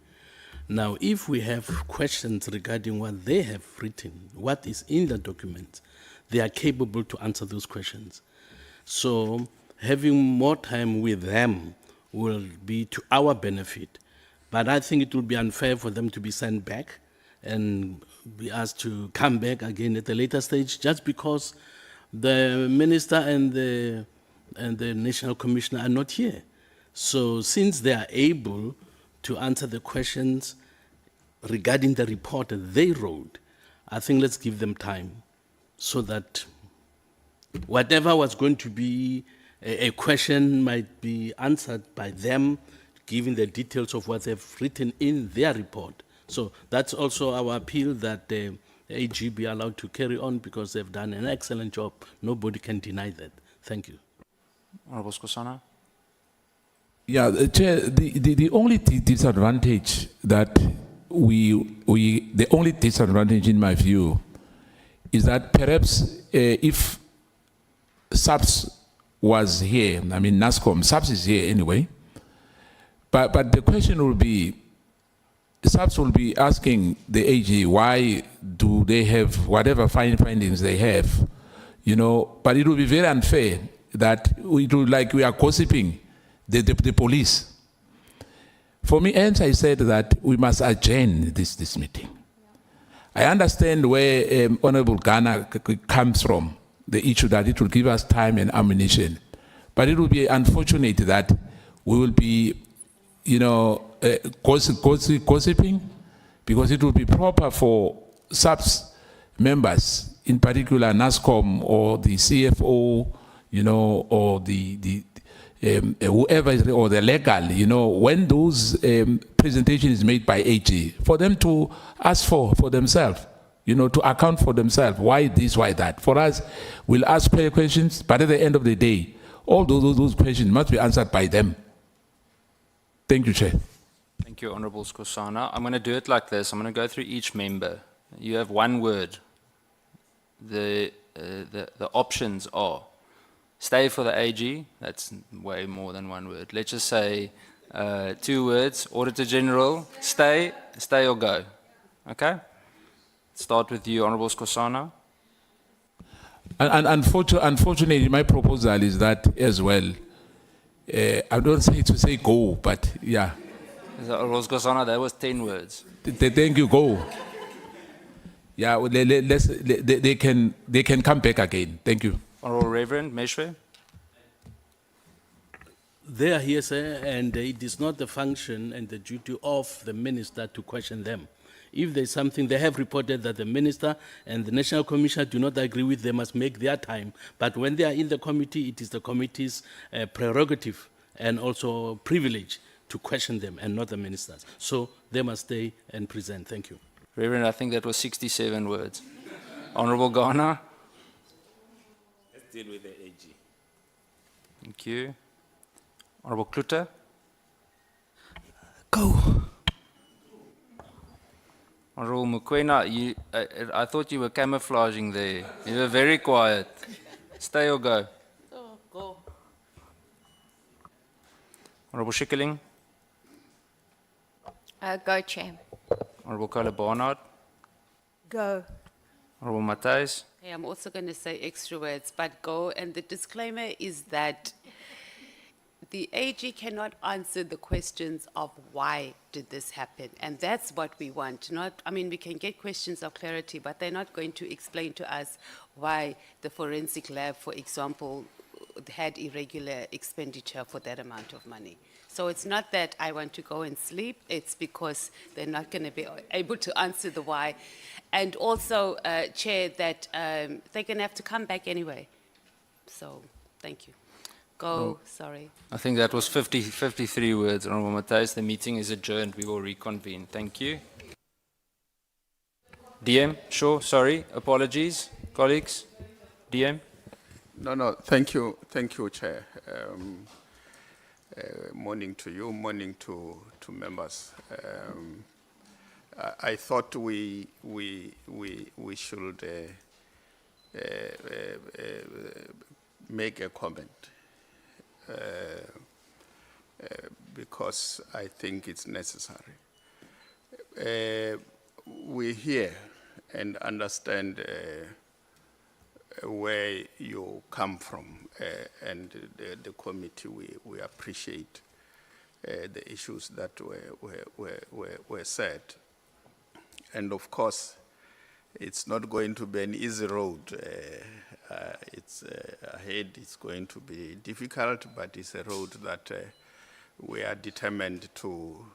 Now, if we have questions regarding what they have written, what is in the document, they are capable to answer those questions. So having more time with them will be to our benefit. But I think it will be unfair for them to be sent back and be asked to come back again at a later stage just because the minister and the national commissioner are not here. So since they are able to answer the questions regarding the report that they wrote, I think let's give them time so that whatever was going to be a question might be answered by them, giving the details of what they've written in their report. So that's also our appeal that the AG be allowed to carry on because they've done an excellent job. Nobody can deny that. Thank you. Honorable Skosana. Yeah, Chair, the only disadvantage that the only disadvantage in my view is that perhaps if SAPS was here, I mean NASCOM, SAPS is here anyway, but the question will be, SAPS will be asking the AG why do they have whatever findings they have, you know, but it will be very unfair that we do like we are gossiping the police. For me, hence I said that we must adjourn this meeting. I understand where Honorable Ghana comes from, the issue that it will give us time and ammunition. But it will be unfortunate that we will be, you know, gossiping, because it will be proper for SAPS members, in particular NASCOM or the CFO, you know, or the whoever is, or the legal, you know, when those presentation is made by AG, for them to ask for themselves, you know, to account for themselves, why this, why that. For us, we'll ask questions, but at the end of the day, all those questions must be answered by them. Thank you, Chair. Thank you, Honorable Skosana. I'm going to do it like this. I'm going to go through each member. You have one word. The options are stay for the AG. That's way more than one word. Let's just say 2 words. Auditor General, stay or go. Okay? Start with you, Honorable Skosana. And unfortunately, my proposal is that as well. I don't say to say go, but yeah. Honorable Skosana, that was 10 words. Thank you, go. Yeah, well, they can come back again. Thank you. Honorable Reverend Meshwe. They are here, sir, and it is not the function and the duty of the minister to question them. If there's something they have reported that the minister and the National Commissioner do not agree with, they must make their time. But when they are in the committee, it is the committee's prerogative and also privilege to question them and not the ministers. So they must stay and present. Thank you. Reverend, I think that was 67 words. Honorable Ghana. Let's deal with the AG. Thank you. Honorable Klute. Go. Honorable Mokoena, I thought you were camouflaging there. You were very quiet. Stay or go? Go. Honorable Schikkeling, Go, Chair. Honorable Carla Barnard, Go. Honorable Matthijs, Hey, I'm also going to say extra words, but go. And the disclaimer is that the AG cannot answer the questions of why did this happen. And that's what we want. Not, I mean, we can get questions of clarity, but they're not going to explain to us why the forensic lab, for example, had irregular expenditure for that amount of money. So it's not that I want to go and sleep, it's because they're not going to be able to answer the why. And also, Chair, that they're going to have to come back anyway. So, thank you. Go, sorry. I think that was 53 words, Honorable Matthijs. The meeting is adjourned. We will reconvene. Thank you. DM, sure, sorry, apologies, colleagues. DM? No, thank you, Chair. Morning to you, morning to members. I thought we should make a comment because I think it's necessary. We hear and understand where you come from, and the committee, we appreciate the issues that were said. And of course, it's not going to be an easy road. It's ahead, it's going to be difficult, but it's a road that we are determined to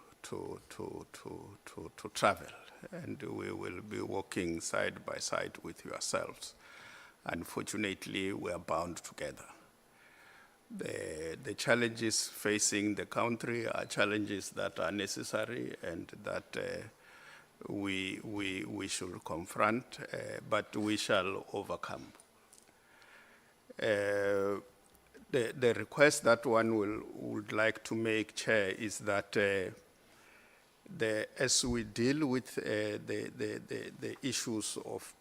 travel, and we will be walking side by side with yourselves. Unfortunately, we are bound together. The challenges facing the country are challenges that are necessary and that we should confront, but we shall overcome. The request that one would like to make, Chair, is that as we deal with the issues of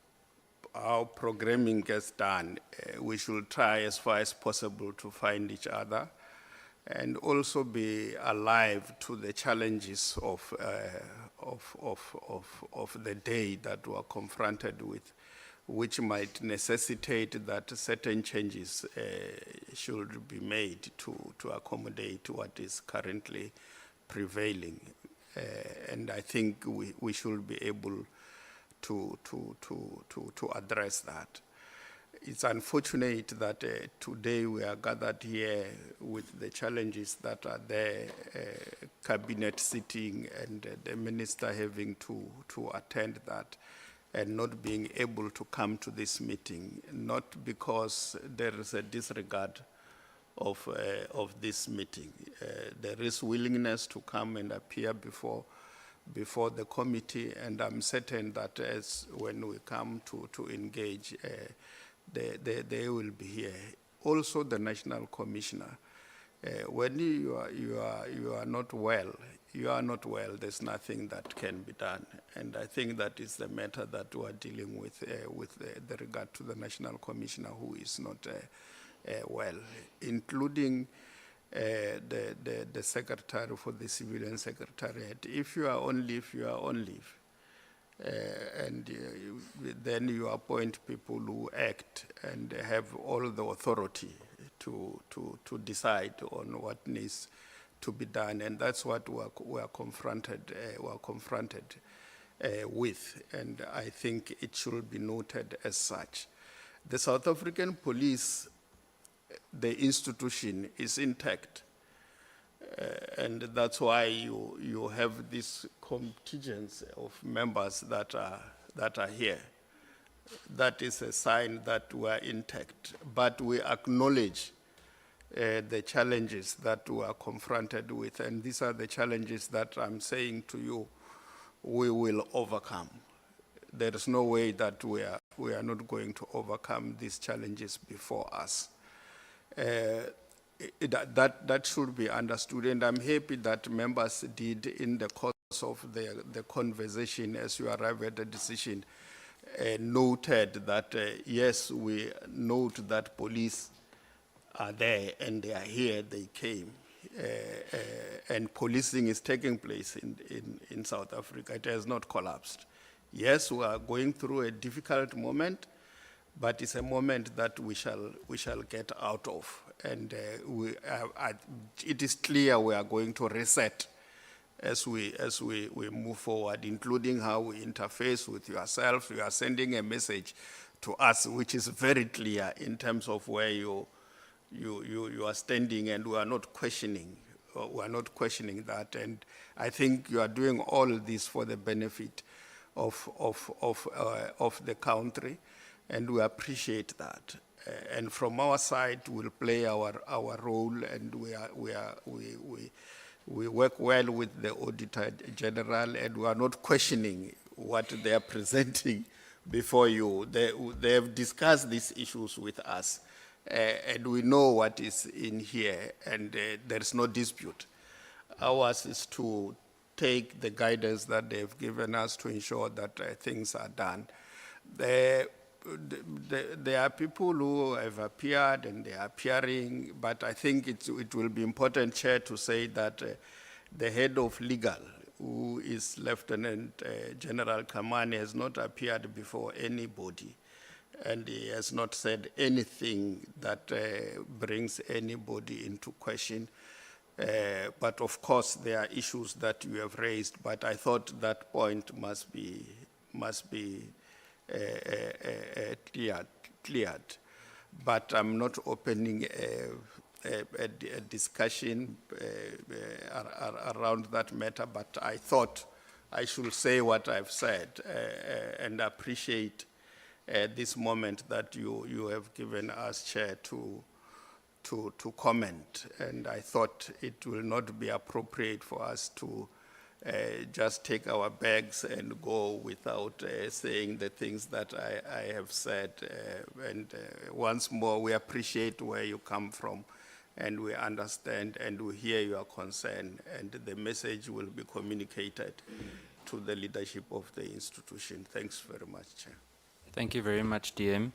how programming gets done, we should try as far as possible to find each other and also be alive to the challenges of the day that we are confronted with, which might necessitate that certain changes should be made to accommodate what is currently prevailing. And I think we should be able to address that. It's unfortunate that today we are gathered here with the challenges that are there, cabinet sitting and the minister having to attend that and not being able to come to this meeting, not because there is a disregard of this meeting. There is willingness to come and appear before the committee, and I'm certain that as when we come to engage, they will be here. Also, the National Commissioner, when you are not well, there's nothing that can be done. And I think that is the matter that we are dealing with the regard to the National Commissioner who is not well, including the Secretary for the Civilian Secretariat. If you are on leave, you are on leave. And then you appoint people who act and have all the authority to decide on what needs to be done, and that's what we are confronted with, and I think it should be noted as such. The South African Police, the institution is intact, and that's why you have this contingent of members that are here. That is a sign that we are intact, but we acknowledge the challenges that we are confronted with, and these are the challenges that I'm saying to you we will overcome. There is no way that we are not going to overcome these challenges before us. That should be understood, and I'm happy that members did, in the course of the conversation as you arrive at a decision, noted that, yes, we note that police are there and they are here, they came. And policing is taking place in South Africa. It has not collapsed. Yes, we are going through a difficult moment, but it's a moment that we shall get out of. And it is clear we are going to reset as we move forward, including how we interface with yourself. You are sending a message to us, which is very clear in terms of where you are standing, and we are not questioning. We are not questioning that, and I think you are doing all this for the benefit of the country, and we appreciate that. And from our side, we'll play our role, and we work well with the Auditor General, and we are not questioning what they are presenting before you. They have discussed these issues with us, and we know what is in here, and there is no dispute. Ours is to take the guidance that they've given us to ensure that things are done. There are people who have appeared and they are appearing, but I think it will be important, Chair, to say that the head of legal, who is Lieutenant General Kamani, has not appeared before anybody, and he has not said anything that brings anybody into question. But of course, there are issues that you have raised, but I thought that point must be cleared. But I'm not opening a discussion around that matter, but I thought I should say what I've said and appreciate this moment that you have given us, Chair, to comment. And I thought it will not be appropriate for us to just take our bags and go without saying the things that I have said. And once more, we appreciate where you come from, and we understand and we hear your concern, and the message will be communicated to the leadership of the institution. Thanks very much, Chair. Thank you very much, DM.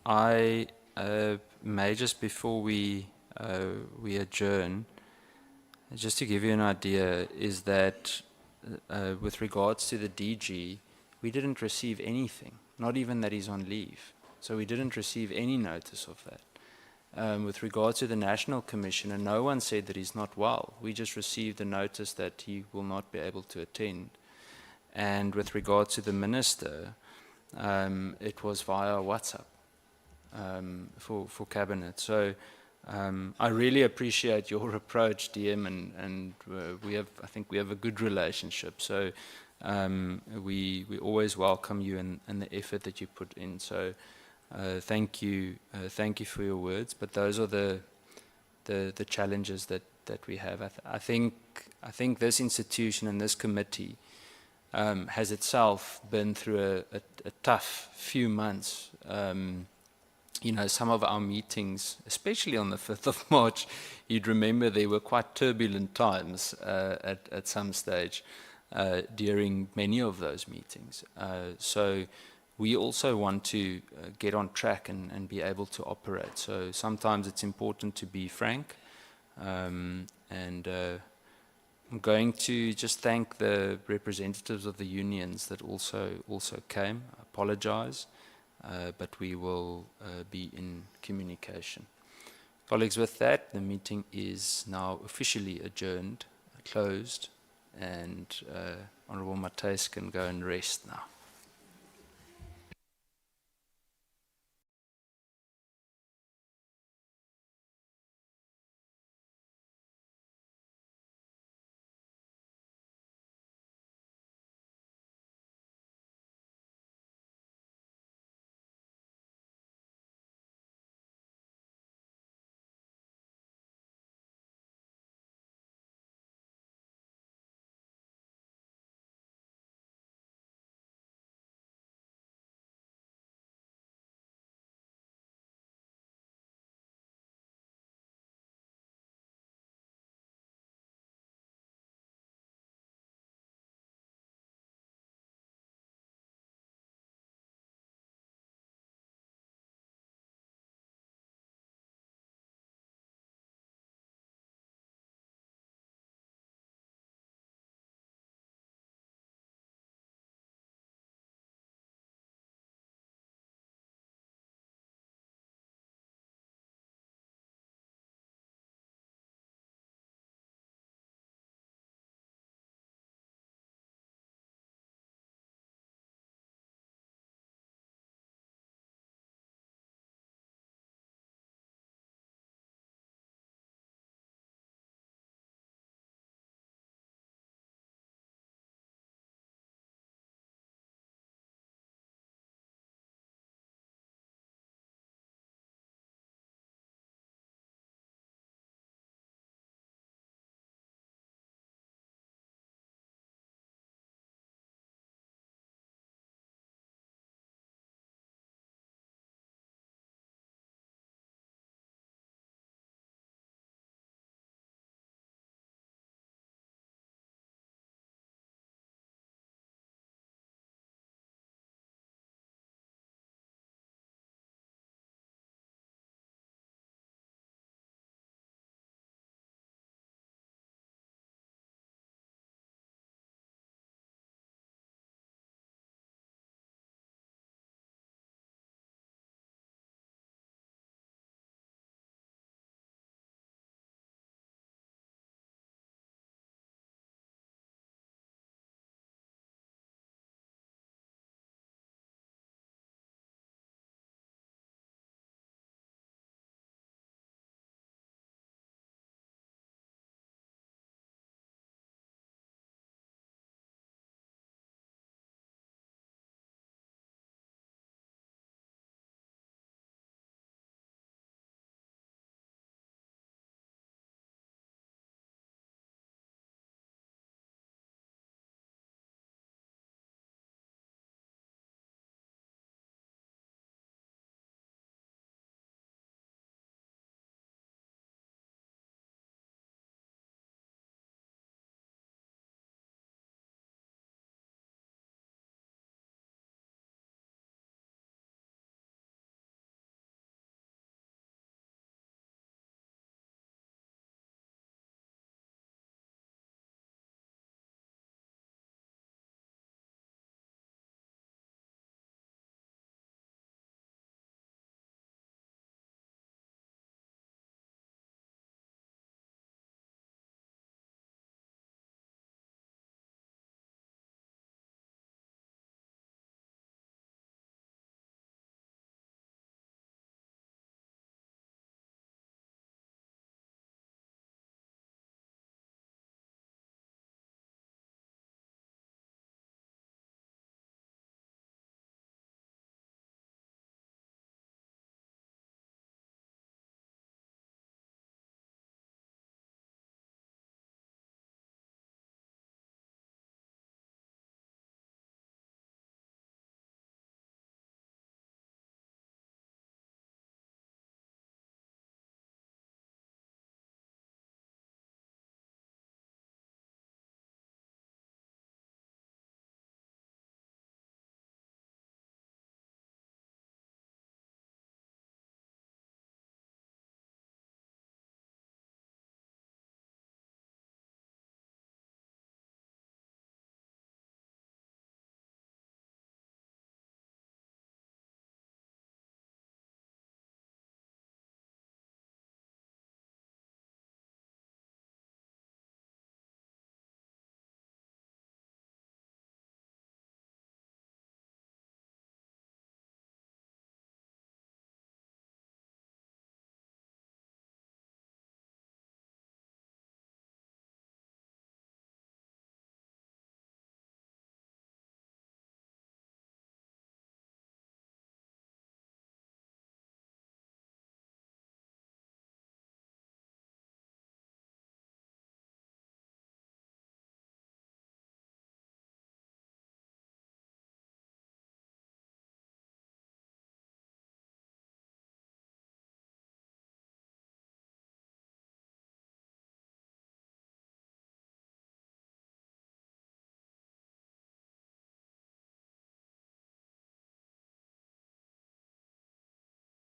I may, just before we adjourn, just to give you an idea, is that with regards to the DG, we didn't receive anything, not even that he's on leave. So we didn't receive any notice of that. With regards to the National Commissioner, no one said that he's not well. We just received a notice that he will not be able to attend. And with regards to the Minister, it was via WhatsApp for Cabinet. So I really appreciate your approach, DM, and I think we have a good relationship. So we always welcome you and the effort that you put in. So thank you for your words. But those are the challenges that we have. I think this institution and this committee has itself been through a tough few months. Some of our meetings, especially on the 5th of March, you'd remember there were quite turbulent times at some stage during many of those meetings. So we also want to get on track and be able to operate. So sometimes it's important to be frank. I'm going to just thank the representatives of the unions that also came. I apologize. But we will be in communication. Colleagues, with that, the meeting is now officially adjourned, closed, and Honourable Matthys can go and rest now.